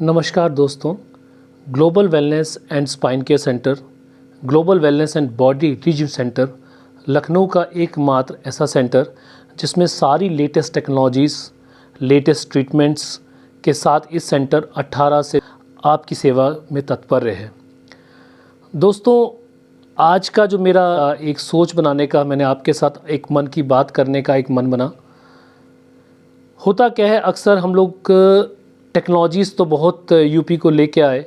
नमस्कार दोस्तों। Global wellness and spine care centre, global wellness and body रिजिव centre Lucknow का एकमात्र ऐसा सेंटर जिसमें सारी लेटेस्ट टेक्नोलॉजीज़, लेटेस्ट ट्रीटमेंट्स के साथ इस सेंटर 18 से आपकी सेवा में तत्पर है। दोस्तों, आज का जो मेरा एक सोच बनाने का, मैंने आपके साथ एक मन की बात करने का एक मन बना। होता क्या है, अक्सर हम लोग टेक्नोलॉजीज़ तो बहुत यूपी को लेके आए,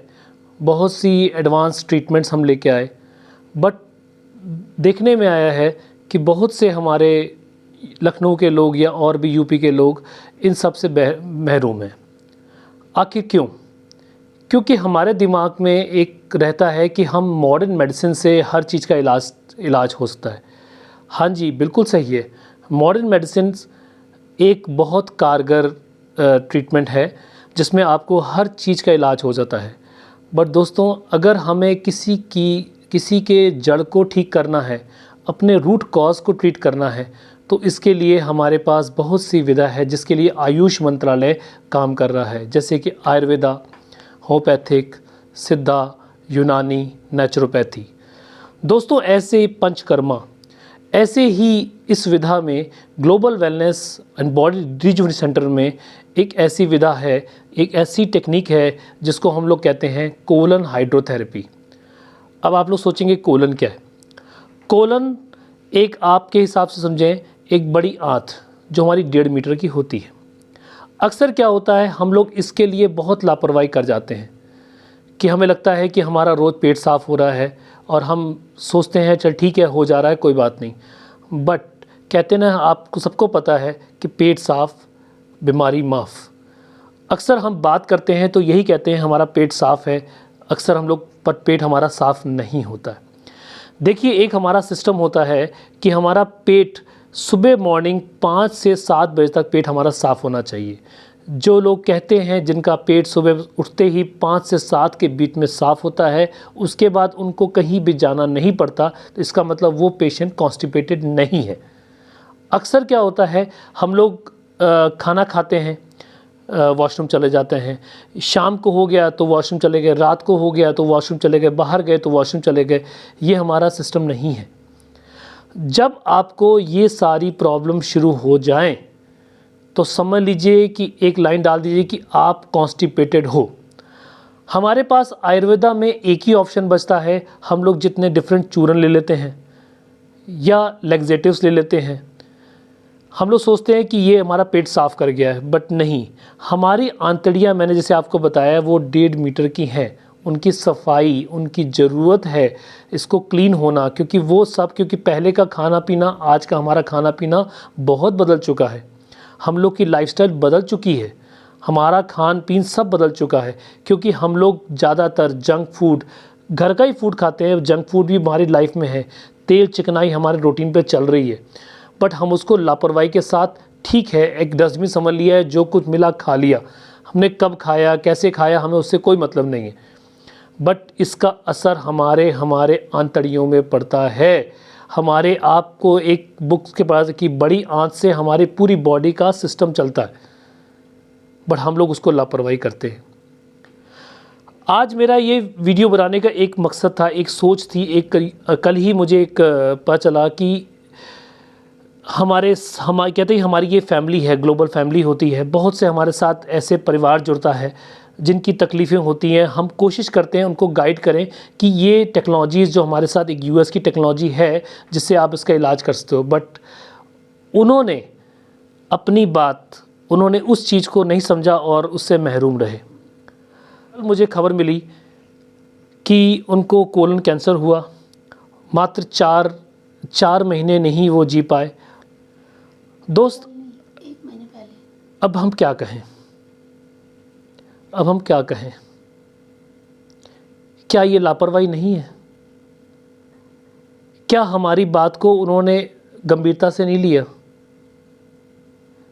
बहुत सी एडवांस ट्रीटमेंट्स हम लेके आए, बट देखने में आया है कि बहुत से हमारे लखनऊ के लोग या और भी यूपी के लोग इन सब से महरूम हैं। आखिर क्यों? क्योंकि हमारे दिमाग में एक रहता है कि हम मॉडर्न मेडिसिन से हर चीज़ का इलाज हो सकता है। हाँ जी, बिल्कुल सही है। मॉडर्न मेडिसिन एक बहुत कारगर ट्रीटमेंट है जिसमें आपको हर चीज़ का इलाज हो जाता है। बट दोस्तों, अगर हमें किसी के जड़ को ठीक करना है, अपने रूट कॉज को ट्रीट करना है, तो इसके लिए हमारे पास बहुत सी विधा है जिसके लिए आयुष मंत्रालय काम कर रहा है, जैसे कि आयुर्वेदा, होम्योपैथिक, सिद्धा, यूनानी, नेचुरोपैथी। दोस्तों, ऐसे पंचकर्मा, ऐसे ही इस विधा में global wellness and body rejuvenation centre में एक ऐसी विधा है, एक ऐसी टेक्निक है जिसको हम लोग कहते हैं कोलन हाइड्रोथेरेपी। अब आप लोग सोचेंगे कोलन क्या है? कोलन एक, आपके हिसाब से समझें, एक बड़ी आंत जो हमारी 1.5 मीटर की होती है। अक्सर क्या होता है, हम लोग इसके लिए बहुत लापरवाही कर जाते हैं कि हमें लगता है कि हमारा रोज़ पेट साफ़ हो रहा है और हम सोचते हैं चल ठीक है, हो जा रहा है, कोई बात नहीं। बट कहते ना, आपको सबको पता है कि पेट साफ़ बीमारी माफ़। अक्सर हम बात करते हैं तो यही कहते हैं हमारा पेट साफ़ है, अक्सर हम लोग पर पेट हमारा साफ़ नहीं होता है। देखिए, एक हमारा सिस्टम होता है कि हमारा पेट सुबह मॉर्निंग 5 से 7 बजे तक पेट हमारा साफ़ होना चाहिए। जो लोग कहते हैं जिनका पेट सुबह उठते ही 5 से 7 के बीच में साफ़ होता है, उसके बाद उनको कहीं भी जाना नहीं पड़ता, तो इसका मतलब वो पेशेंट कॉन्स्टिपेटेड नहीं है। अक्सर क्या होता है, हम लोग खाना खाते हैं, वॉशरूम चले जाते हैं, शाम को हो गया तो वॉशरूम चले गए, रात को हो गया तो वॉशरूम चले गए, बाहर गए तो वॉशरूम चले गए। ये हमारा सिस्टम नहीं है। जब आपको ये सारी प्रॉब्लम शुरू हो जाएं तो समझ लीजिए कि एक लाइन डाल दीजिए कि आप कॉन्स्टिपेटेड हो। हमारे पास आयुर्वेदा में एक ही ऑप्शन बचता है, हम लोग जितने डिफरेंट चूरन ले लेते हैं या लैक्सेटिव्स ले लेते हैं, हम लोग सोचते हैं कि ये हमारा पेट साफ़ कर गया है, बट नहीं। हमारी आंतड़ियाँ, मैंने जैसे आपको बताया, वो 1.5 मीटर की हैं। उनकी सफाई, उनकी ज़रूरत है, इसको क्लीन होना, क्योंकि पहले का खाना पीना, आज का हमारा खाना पीना बहुत बदल चुका है। हम लोग की लाइफस्टाइल बदल चुकी है, हमारा खान पीन सब बदल चुका है, क्योंकि हम लोग ज़्यादातर जंक फूड, घर का ही फूड खाते हैं। जंक फूड भी हमारी लाइफ में है, तेल चिकनाई हमारे रूटीन पे चल रही है, बट हम उसको लापरवाही के साथ, ठीक है, एक डस्टबिन समझ लिया है, जो कुछ मिला खा लिया। हमने कब खाया, कैसे खाया, हमें उससे कोई मतलब नहीं है, बट इसका असर हमारे आंतड़ियों में पड़ता है। हमारे, आपको एक बुक्स के पास कि बड़ी आंत से हमारी पूरी बॉडी का सिस्टम चलता है, बट हम लोग उसको लापरवाही करते हैं। आज मेरा ये वीडियो बनाने का एक मकसद था, एक सोच थी। कल ही मुझे एक पता चला कि कहते हैं हमारी ये फैमिली है, ग्लोबल फैमिली होती है, बहुत से हमारे साथ ऐसे परिवार जुड़ता है जिनकी तकलीफ़ें होती हैं। हम कोशिश करते हैं उनको गाइड करें कि ये टेक्नोलॉजीज़ जो हमारे साथ, एक यूएस की टेक्नोलॉजी है जिससे आप इसका इलाज कर सकते हो, बट उन्होंने अपनी बात, उन्होंने उस चीज़ को नहीं समझा और उससे महरूम रहे। मुझे खबर मिली कि उनको कोलन कैंसर हुआ, मात्र 4 महीने नहीं वो जी पाए। दोस्त, 1 महीने पहले। अब हम क्या कहें? क्या ये लापरवाही नहीं है? क्या हमारी बात को उन्होंने गंभीरता से नहीं लिया?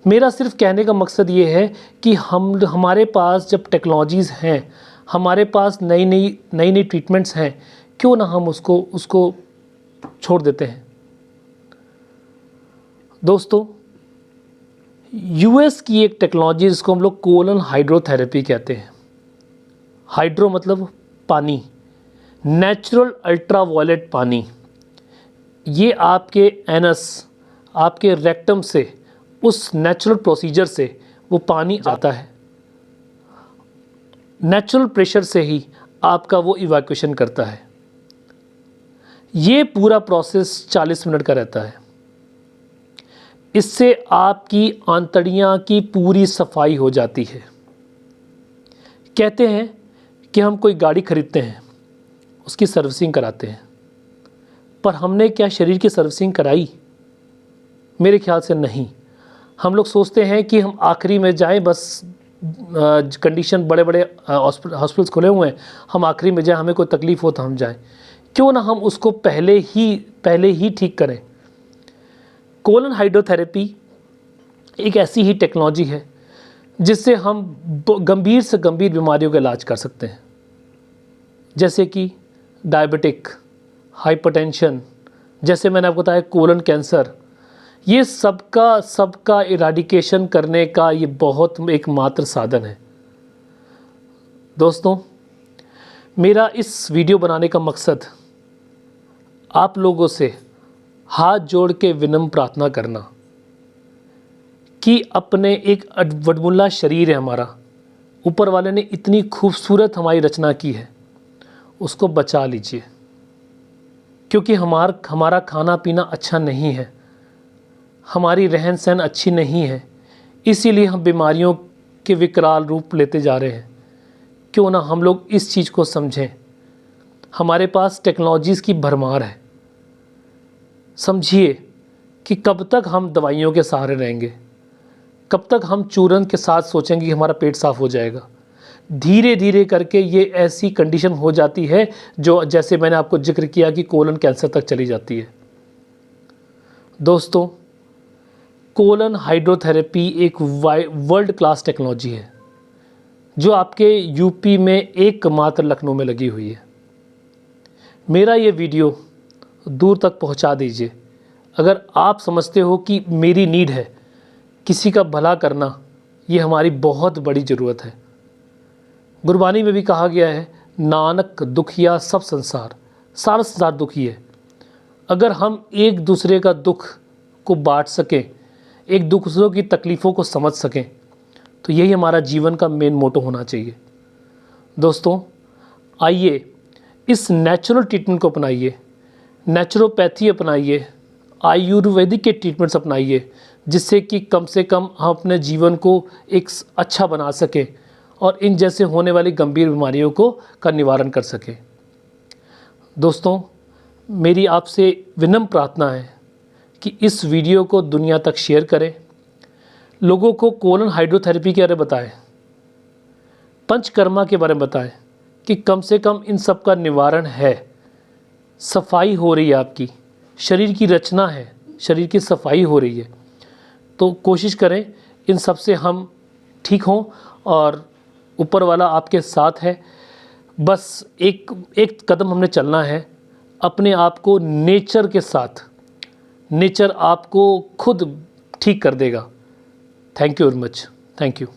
मेरा सिर्फ कहने का मकसद ये है कि हमारे पास जब टेक्नोलॉजीज़ हैं, हमारे पास नई नई ट्रीटमेंट्स हैं, क्यों ना हम उसको छोड़ देते हैं। दोस्तों, यूएस की एक टेक्नोलॉजी जिसको हम लोग कोलन हाइड्रोथेरेपी कहते हैं, हाइड्रो मतलब पानी, नेचुरल अल्ट्रावायलेट पानी। ये आपके एनस, आपके रेक्टम से, उस नेचुरल प्रोसीजर से वो पानी आता है, नेचुरल प्रेशर से ही आपका वो इवैक्यूएशन करता है। ये पूरा प्रोसेस 40 मिनट का रहता है। इससे आपकी आंतड़ियाँ की पूरी सफाई हो जाती है। कहते हैं कि हम कोई गाड़ी खरीदते हैं, उसकी सर्विसिंग कराते हैं, पर हमने क्या शरीर की सर्विसिंग कराई? मेरे ख्याल से नहीं। हम लोग सोचते हैं कि हम आखिरी में जाएं, बस कंडीशन बड़े बड़े हॉस्पिटल्स खुले हुए हैं, हम आखिरी में जाएं, हमें कोई तकलीफ़ हो तो हम जाएं। क्यों ना हम उसको पहले ही ठीक करें। कोलन हाइड्रोथेरेपी एक ऐसी ही टेक्नोलॉजी है जिससे हम गंभीर से गंभीर बीमारियों का इलाज कर सकते हैं, जैसे कि डायबिटिक, हाइपरटेंशन, जैसे मैंने आपको बताया कोलन कैंसर। ये सबका इराडिकेशन करने का ये बहुत एकमात्र साधन है। दोस्तों, मेरा इस वीडियो बनाने का मकसद आप लोगों से हाथ जोड़ के विनम्र प्रार्थना करना कि अपने एक वडमुल्ला शरीर है हमारा, ऊपर वाले ने इतनी खूबसूरत हमारी रचना की है, उसको बचा लीजिए। क्योंकि हमारा खाना पीना अच्छा नहीं है, हमारी रहन सहन अच्छी नहीं है, इसीलिए हम बीमारियों के विकराल रूप लेते जा रहे हैं। क्यों ना हम लोग इस चीज़ को समझें। हमारे पास टेक्नोलॉजीज़ की भरमार है। समझिए कि कब तक हम दवाइयों के सहारे रहेंगे, कब तक हम चूरन के साथ सोचेंगे कि हमारा पेट साफ़ हो जाएगा। धीरे धीरे करके ये ऐसी कंडीशन हो जाती है जो, जैसे मैंने आपको जिक्र किया, कि कोलन कैंसर तक चली जाती है। दोस्तों, कोलन हाइड्रोथेरेपी एक वर्ल्ड क्लास टेक्नोलॉजी है जो आपके यूपी में एकमात्र लखनऊ में लगी हुई है। मेरा ये वीडियो दूर तक पहुंचा दीजिए। अगर आप समझते हो कि मेरी नीड है, किसी का भला करना ये हमारी बहुत बड़ी ज़रूरत है। गुरबानी में भी कहा गया है, नानक दुखिया सब संसार, सारा संसार दुखी है। अगर हम एक दूसरे का दुख को बांट सकें, एक दूसरों की तकलीफ़ों को समझ सकें, तो यही हमारा जीवन का मेन मोटो होना चाहिए। दोस्तों, आइए इस नेचुरल ट्रीटमेंट को अपनाइए, नेचुरोपैथी अपनाइए, आयुर्वेदिक के ट्रीटमेंट्स अपनाइए, जिससे कि कम से कम हम अपने जीवन को एक अच्छा बना सकें और इन जैसे होने वाली गंभीर बीमारियों का निवारण कर सकें। दोस्तों, मेरी आपसे विनम्र प्रार्थना है कि इस वीडियो को दुनिया तक शेयर करें, लोगों को कोलन हाइड्रोथेरेपी के बारे में बताएं, पंचकर्मा के बारे में बताएं कि कम से कम इन सब का निवारण है। सफाई हो रही है, आपकी शरीर की रचना है, शरीर की सफाई हो रही है। तो कोशिश करें इन सब से हम ठीक हों और ऊपर वाला आपके साथ है। बस एक कदम हमने चलना है अपने आप को नेचर के साथ। नेचर आपको खुद ठीक कर देगा। Thank you very much. Thank you.